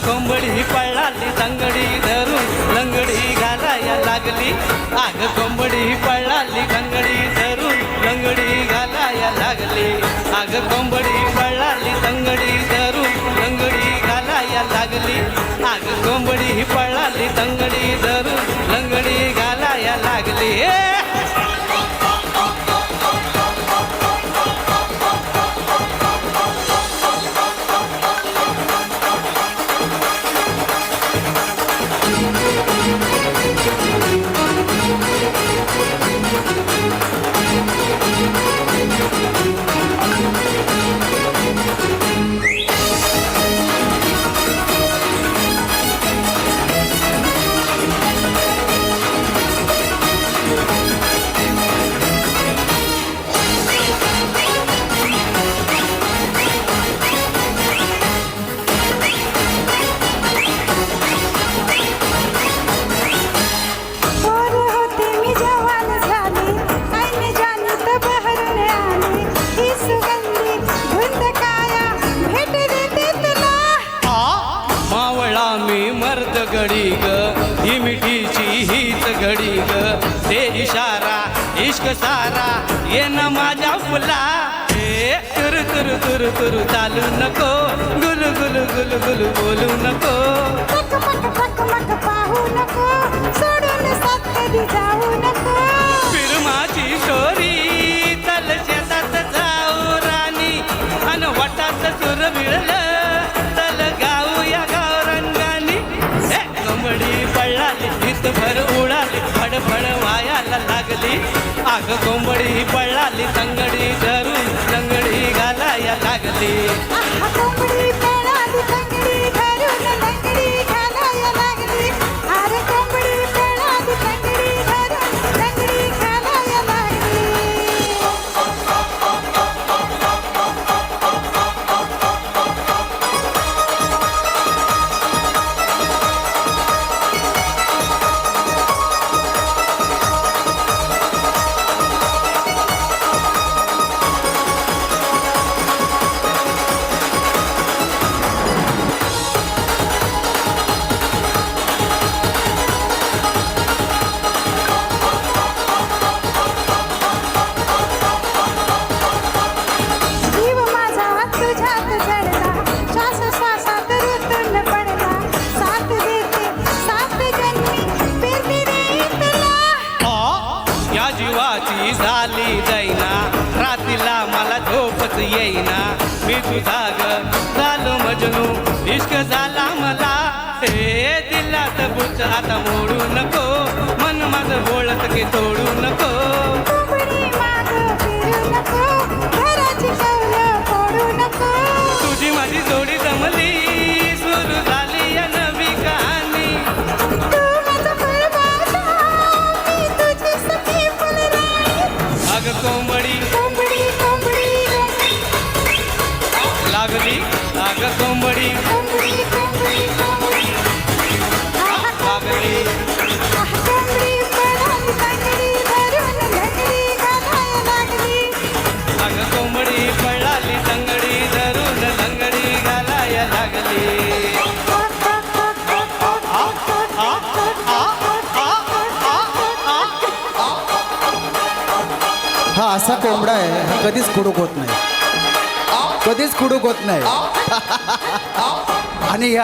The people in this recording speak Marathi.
कोंबडी पळाली तंगडी धरून लंगडी घालाया लागली. आग कोंबडी पळाली तंगडी धरून लंगडी घालाया लागली. आग कोंबडी पळाली तंगडी धरून लंगडी घालाया लागली. आग कोंबडी पळाली तंगडी धरून लंगडी घालाया लागली. मर्द घडी ग ही मिठीची हीच घडी ग ते इशारा इश्क सारा ये न माझ्या फुला. हे तुर तुर तुर तुर चालू नको गुल गुल गुल गुल बोलू नको. पक पक पक पक पाहू नको सोडून साथ कधी जाऊ नको. फिरमाची स्टोरी तल शेतात जाऊ राणी अन वाटात सुर मिळलं तल गाऊया गावरंगानी. कोंबडी पळाली भर उडाली फडफड वायाला लागली. आग कोंबडी पळाली तंगडी धरून लंगडी घालाया लागली. कोंबडी पळाली तंगडी धरून लंगडी घालाया लागली. अरे कोंबडी पळाली तंगडी धरून लंगडी घालाया लागली. जीवाची झाली जाईना रातीला मला झोपच येईना. मी तुझा ग झालो मजनू इश्क झाला मला. हे दिलात बुच आता मोडू नको मन माझं बोलत की तोडू नको. कोंबडी मागं फिरू नको घराची कौलं फोडू नको. तुझी माझी जोडी जमली सुरू झाली या नवी कहाणी. तू माझा फळभाषा मी तुझी सखी फुलराणी. अग कोंबडी कोंबडी कोंबडी लागली अग कोंबडी कोंबडी कोंबडी कोंबडी लागली. कोंबडी पळाली तंगडी धरून लंगडी घालाया लागली. अग कोंबडी पळाली तंगडी धरून लंगडी घालाया लागली. हा असा कोंबडा आहे, हा कधीच खुडूक होत नाही, कधीच खुडूक होत नाही. आणि ह्या